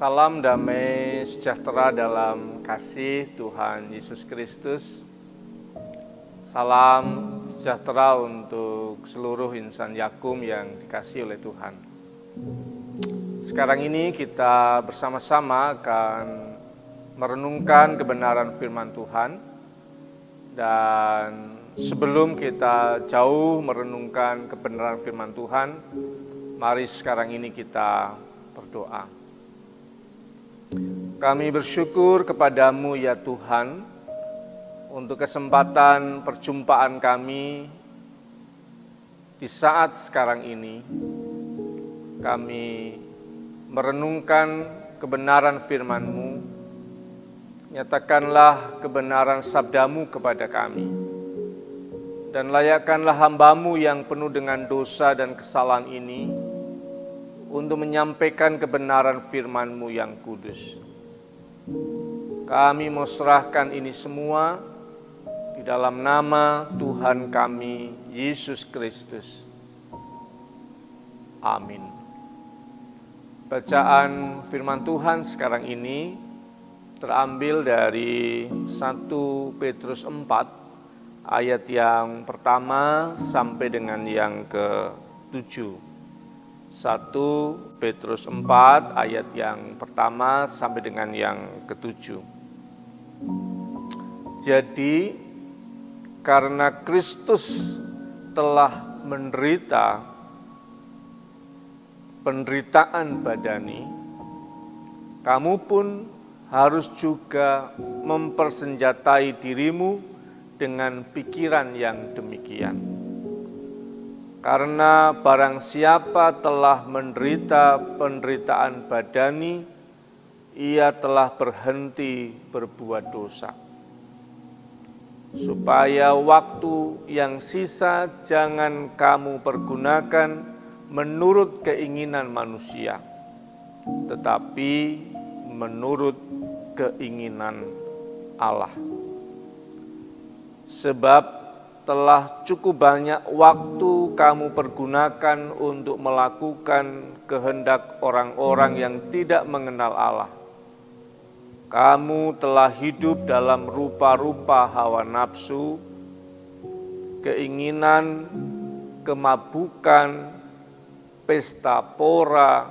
Salam damai sejahtera dalam kasih Tuhan Yesus Kristus. Salam sejahtera untuk seluruh insan Yakum yang dikasihi oleh Tuhan. Sekarang ini kita bersama-sama akan merenungkan kebenaran firman Tuhan. Dan sebelum kita jauh merenungkan kebenaran firman Tuhan, mari sekarang ini kita berdoa. Kami bersyukur kepadamu ya Tuhan, untuk kesempatan perjumpaan kami di saat sekarang ini. Kami merenungkan kebenaran firman-Mu, nyatakanlah kebenaran sabdamu kepada kami, dan layakkanlah hamba-Mu yang penuh dengan dosa dan kesalahan ini, untuk menyampaikan kebenaran firman-Mu yang kudus. Kami mau serahkan ini semua di dalam nama Tuhan kami, Yesus Kristus. Amin. Bacaan firman Tuhan sekarang ini terambil dari 1 Petrus 4, ayat yang pertama sampai dengan yang ke-7. 1 Petrus 4 ayat yang pertama sampai dengan yang ke-7. Jadi karena Kristus telah menderita penderitaan badani, kamu pun harus juga mempersenjatai dirimu dengan pikiran yang demikian. Karena barang siapa telah menderita penderitaan badani, ia telah berhenti berbuat dosa. Supaya waktu yang sisa jangan kamu pergunakan menurut keinginan manusia, tetapi menurut keinginan Allah. Sebab telah cukup banyak waktu kamu pergunakan untuk melakukan kehendak orang-orang yang tidak mengenal Allah. Kamu telah hidup dalam rupa-rupa hawa nafsu, keinginan, kemabukan, pesta pora,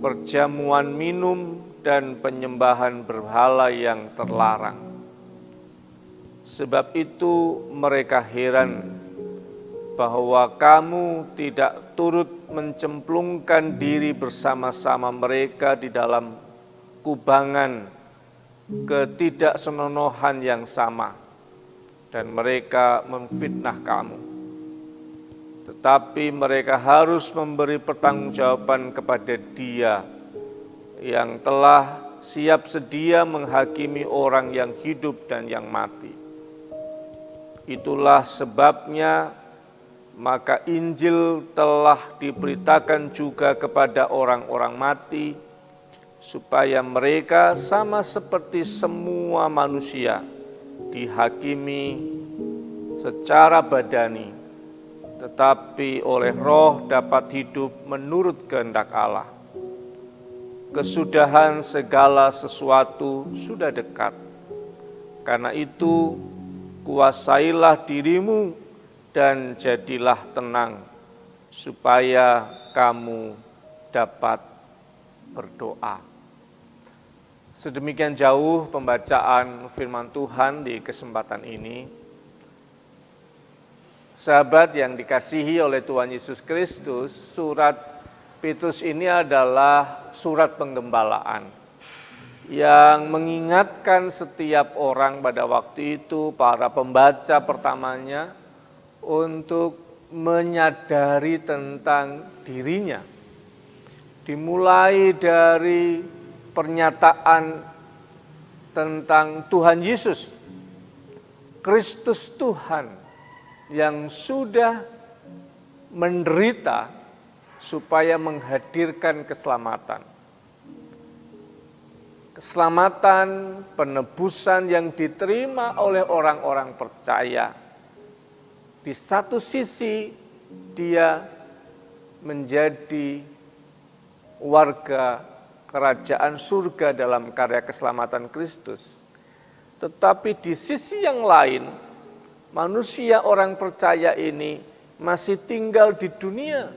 perjamuan minum, dan penyembahan berhala yang terlarang. Sebab itu mereka heran bahwa kamu tidak turut mencemplungkan diri bersama-sama mereka di dalam kubangan ketidaksenonohan yang sama, dan mereka memfitnah kamu. Tetapi mereka harus memberi pertanggungjawaban kepada Dia yang telah siap sedia menghakimi orang yang hidup dan yang mati. Itulah sebabnya maka Injil telah diberitakan juga kepada orang-orang mati, supaya mereka sama seperti semua manusia dihakimi secara badani, tetapi oleh Roh dapat hidup menurut kehendak Allah. Kesudahan segala sesuatu sudah dekat. Karena itu, kuasailah dirimu dan jadilah tenang, supaya kamu dapat berdoa. Sedemikian jauh pembacaan firman Tuhan di kesempatan ini. Sahabat yang dikasihi oleh Tuhan Yesus Kristus, surat Petrus ini adalah surat penggembalaan yang mengingatkan setiap orang pada waktu itu, para pembaca pertamanya, untuk menyadari tentang dirinya. Dimulai dari pernyataan tentang Tuhan Yesus, Kristus Tuhan yang sudah menderita supaya menghadirkan keselamatan. Keselamatan, penebusan yang diterima oleh orang-orang percaya. Di satu sisi dia menjadi warga kerajaan surga dalam karya keselamatan Kristus. Tetapi di sisi yang lain, manusia orang percaya ini masih tinggal di dunia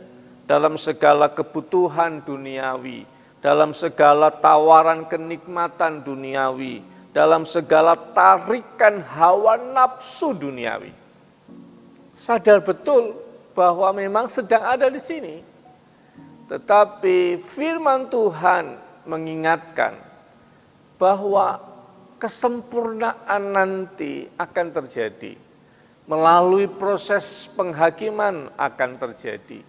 dalam segala kebutuhan duniawi, dalam segala tawaran kenikmatan duniawi, dalam segala tarikan hawa nafsu duniawi. Sadar betul bahwa memang sedang ada di sini. Tetapi firman Tuhan mengingatkan bahwa kesempurnaan nanti akan terjadi. Melalui proses penghakiman akan terjadi.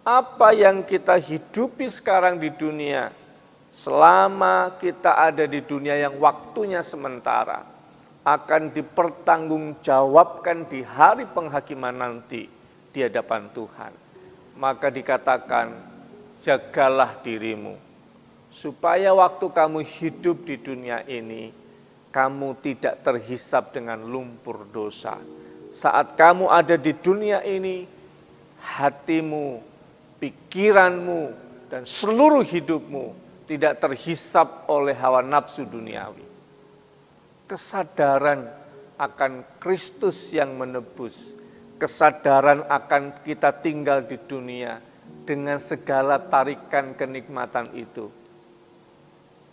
Apa yang kita hidupi sekarang di dunia, selama kita ada di dunia yang waktunya sementara, akan dipertanggungjawabkan di hari penghakiman nanti di hadapan Tuhan. Maka dikatakan, jagalah dirimu, supaya waktu kamu hidup di dunia ini, kamu tidak terhisap dengan lumpur dosa. Saat kamu ada di dunia ini, hatimu, pikiranmu, dan seluruh hidupmu tidak terhisap oleh hawa nafsu duniawi. Kesadaran akan Kristus yang menebus, kesadaran akan kita tinggal di dunia dengan segala tarikan kenikmatan itu.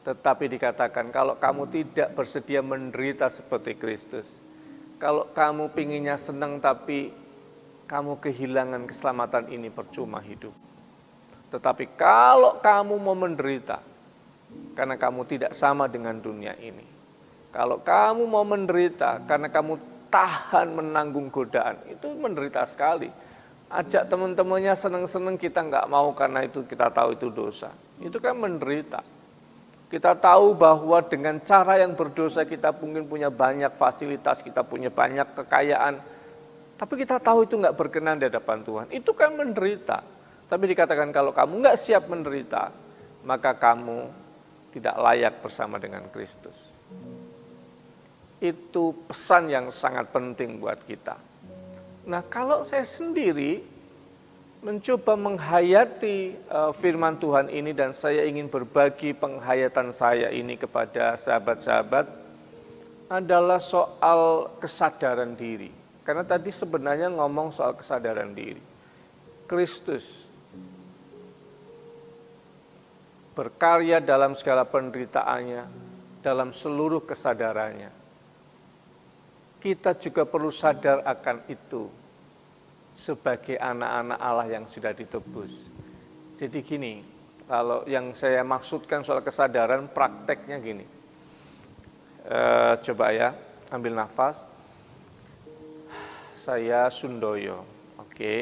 Tetapi dikatakan, kalau kamu tidak bersedia menderita seperti Kristus, kalau kamu pinginnya senang tapi kamu kehilangan keselamatan ini, percuma hidup. Tetapi kalau kamu mau menderita, karena kamu tidak sama dengan dunia ini. Kalau kamu mau menderita karena kamu tahan menanggung godaan, itu menderita sekali. Ajak teman-temannya senang-senang, kita nggak mau karena itu kita tahu itu dosa. Itu kan menderita. Kita tahu bahwa dengan cara yang berdosa kita mungkin punya banyak fasilitas, kita punya banyak kekayaan. Tapi kita tahu itu nggak berkenan di hadapan Tuhan. Itu kan menderita. Tapi dikatakan kalau kamu nggak siap menderita, maka kamu tidak layak bersama dengan Kristus. Itu pesan yang sangat penting buat kita. Nah, kalau saya sendiri mencoba menghayati firman Tuhan ini dan saya ingin berbagi penghayatan saya ini kepada sahabat-sahabat, adalah soal kesadaran diri. Karena tadi sebenarnya ngomong soal kesadaran diri. Kristus berkarya dalam segala penderitaannya, dalam seluruh kesadarannya. Kita juga perlu sadar akan itu sebagai anak-anak Allah yang sudah ditebus. Jadi gini, kalau yang saya maksudkan soal kesadaran, prakteknya gini. Coba ya, ambil nafas. Saya Sundoyo, oke.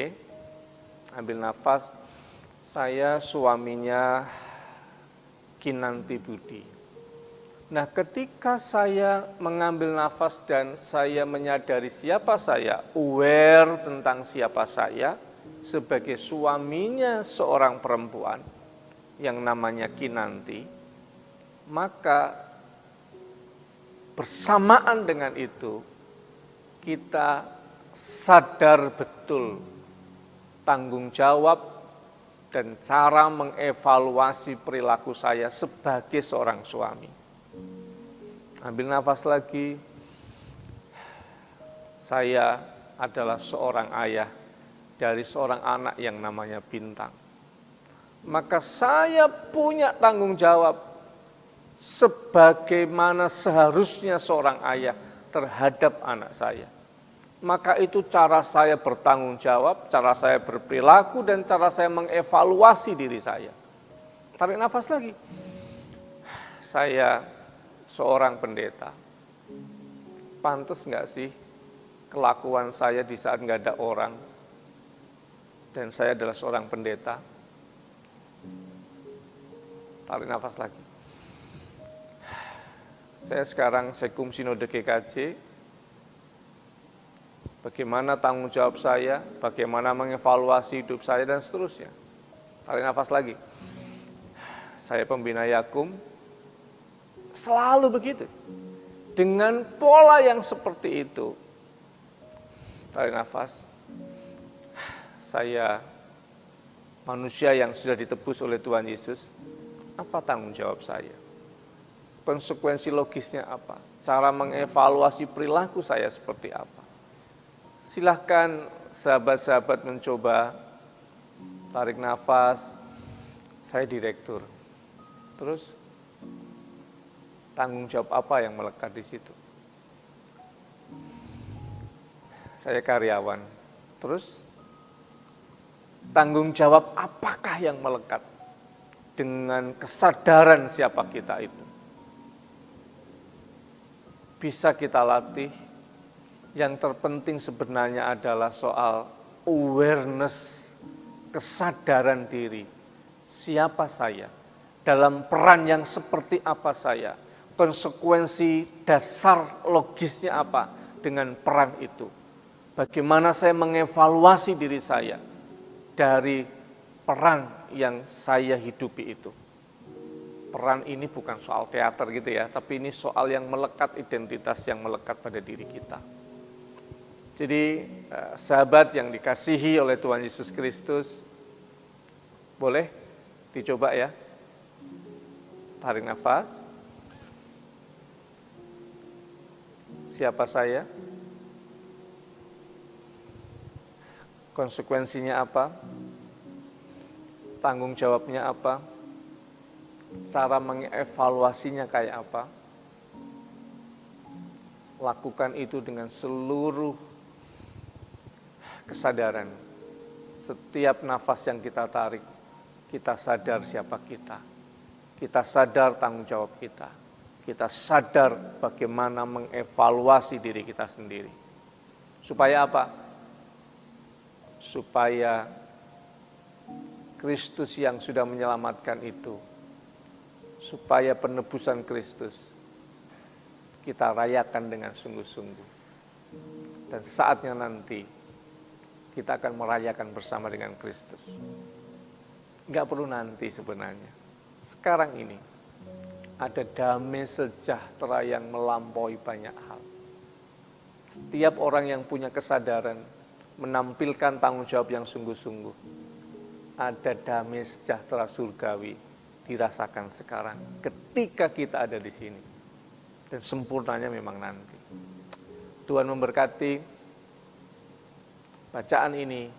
Ambil nafas. Saya suaminya Kinanti Budi. Nah, ketika saya mengambil nafas dan saya menyadari siapa saya, aware tentang siapa saya, sebagai suaminya seorang perempuan yang namanya Kinanti, maka bersamaan dengan itu, kita sadar betul tanggung jawab dan cara mengevaluasi perilaku saya sebagai seorang suami. Ambil nafas lagi. Saya adalah seorang ayah dari seorang anak yang namanya Bintang. Maka saya punya tanggung jawab sebagaimana seharusnya seorang ayah terhadap anak saya. Maka itu cara saya bertanggung jawab, cara saya berperilaku, dan cara saya mengevaluasi diri saya. Tarik nafas lagi. Saya seorang pendeta. Pantas nggak sih kelakuan saya di saat nggak ada orang, dan saya adalah seorang pendeta? Tarik nafas lagi. Saya sekarang Sekum Sinode GKJ. Bagaimana tanggung jawab saya, bagaimana mengevaluasi hidup saya, dan seterusnya. Tarik nafas lagi. Saya pembina Yakum. Selalu begitu. Dengan pola yang seperti itu. Tarik nafas. Saya manusia yang sudah ditebus oleh Tuhan Yesus. Apa tanggung jawab saya? Konsekuensi logisnya apa? Cara mengevaluasi perilaku saya seperti apa? Silahkan sahabat-sahabat mencoba tarik nafas. Saya direktur. Terus tanggung jawab apa yang melekat di situ? Saya karyawan. Terus tanggung jawab apakah yang melekat dengan kesadaran siapa kita itu? Bisa kita latih. Yang terpenting sebenarnya adalah soal awareness, kesadaran diri. Siapa saya? Dalam peran yang seperti apa saya? Konsekuensi dasar logisnya apa dengan peran itu? Bagaimana saya mengevaluasi diri saya dari peran yang saya hidupi itu? Peran ini bukan soal teater gitu ya, tapi ini soal yang melekat, identitas yang melekat pada diri kita. Jadi sahabat yang dikasihi oleh Tuhan Yesus Kristus, boleh dicoba ya, tarik nafas. Siapa saya? Konsekuensinya apa? Tanggung jawabnya apa? Cara mengevaluasinya kayak apa? Lakukan itu dengan seluruh kesadaran. Setiap nafas yang kita tarik, kita sadar siapa kita. Kita sadar tanggung jawab kita. Kita sadar bagaimana mengevaluasi diri kita sendiri. Supaya apa? Supaya Kristus yang sudah menyelamatkan itu, supaya penebusan Kristus kita rayakan dengan sungguh-sungguh. Dan saatnya nanti kita akan merayakan bersama dengan Kristus. Enggak perlu nanti sebenarnya. Sekarang ini ada damai sejahtera yang melampaui banyak hal. Setiap orang yang punya kesadaran menampilkan tanggung jawab yang sungguh-sungguh. Ada damai sejahtera surgawi dirasakan sekarang ketika kita ada di sini. Dan sempurnanya memang nanti. Tuhan memberkati. Bacaan ini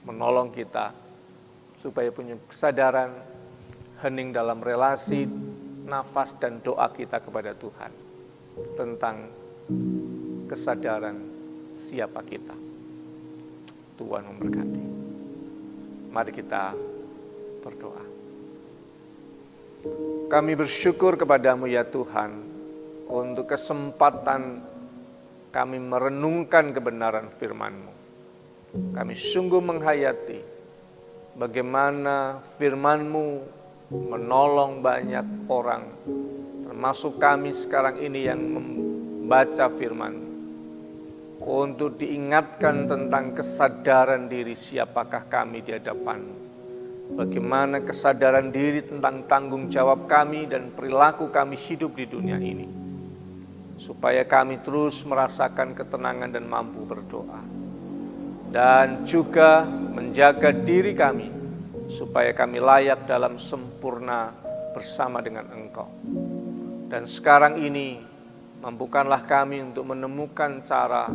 menolong kita supaya punya kesadaran hening dalam relasi, nafas dan doa kita kepada Tuhan tentang kesadaran siapa kita. Tuhan memberkati. Mari kita berdoa. Kami bersyukur kepadamu ya Tuhan untuk kesempatan kami merenungkan kebenaran firman-Mu. Kami sungguh menghayati bagaimana firman-Mu menolong banyak orang, termasuk kami sekarang ini yang membaca firman-Mu, untuk diingatkan tentang kesadaran diri siapakah kami di hadapan-Mu. Bagaimana kesadaran diri tentang tanggung jawab kami dan perilaku kami hidup di dunia ini. Supaya kami terus merasakan ketenangan dan mampu berdoa. Dan juga menjaga diri kami, supaya kami layak dalam sempurna bersama dengan Engkau. Dan sekarang ini, mampukanlah kami untuk menemukan cara,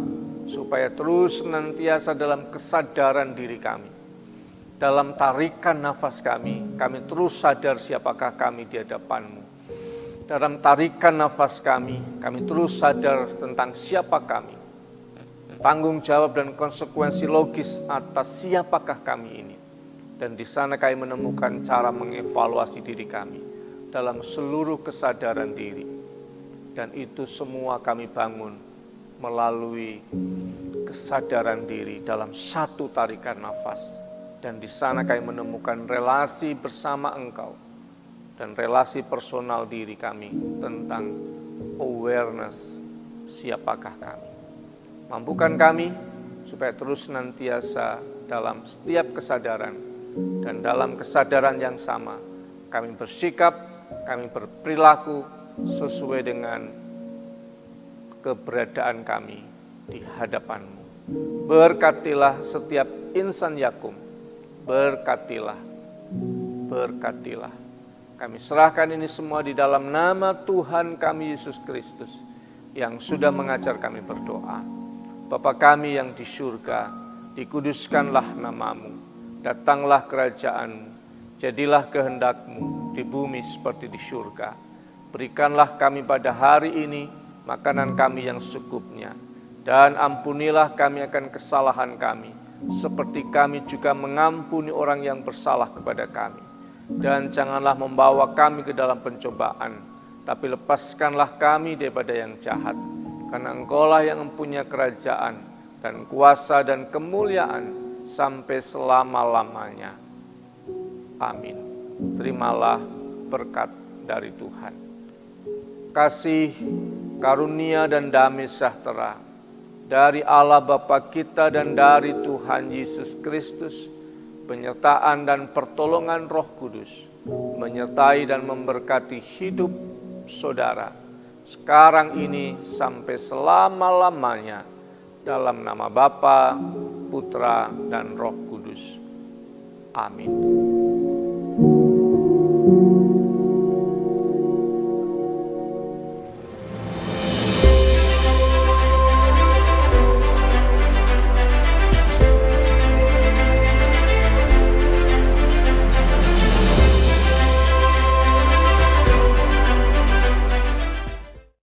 supaya terus senantiasa dalam kesadaran diri kami. Dalam tarikan nafas kami terus sadar siapakah kami di hadapan-Mu. Dalam tarikan nafas kami terus sadar tentang siapa kami. Tanggung jawab dan konsekuensi logis atas siapakah kami ini. Dan di sana kami menemukan cara mengevaluasi diri kami dalam seluruh kesadaran diri. Dan itu semua kami bangun melalui kesadaran diri dalam satu tarikan nafas. Dan di sana kami menemukan relasi bersama Engkau dan relasi personal diri kami tentang awareness siapakah kami. Mampukan kami supaya terus senantiasa dalam setiap kesadaran dan dalam kesadaran yang sama kami bersikap, kami berperilaku sesuai dengan keberadaan kami di hadapan-Mu. Berkatilah setiap insan Yakum, berkatilah, Kami serahkan ini semua di dalam nama Tuhan kami Yesus Kristus yang sudah mengajar kami berdoa. Bapa kami yang di surga, dikuduskanlah namamu, datanglah kerajaan-Mu, jadilah kehendak-Mu di bumi seperti di surga. Berikanlah kami pada hari ini makanan kami yang secukupnya, dan ampunilah kami akan kesalahan kami, seperti kami juga mengampuni orang yang bersalah kepada kami. Dan janganlah membawa kami ke dalam pencobaan, tapi lepaskanlah kami daripada yang jahat. Karena Engkaulah yang mempunyai kerajaan dan kuasa dan kemuliaan sampai selama-lamanya. Amin. Terimalah berkat dari Tuhan. Kasih, karunia dan damai sejahtera dari Allah Bapa kita dan dari Tuhan Yesus Kristus, penyertaan dan pertolongan Roh Kudus menyertai dan memberkati hidup saudara sekarang ini sampai selama-lamanya, dalam nama Bapa, Putra, dan Roh Kudus. Amin.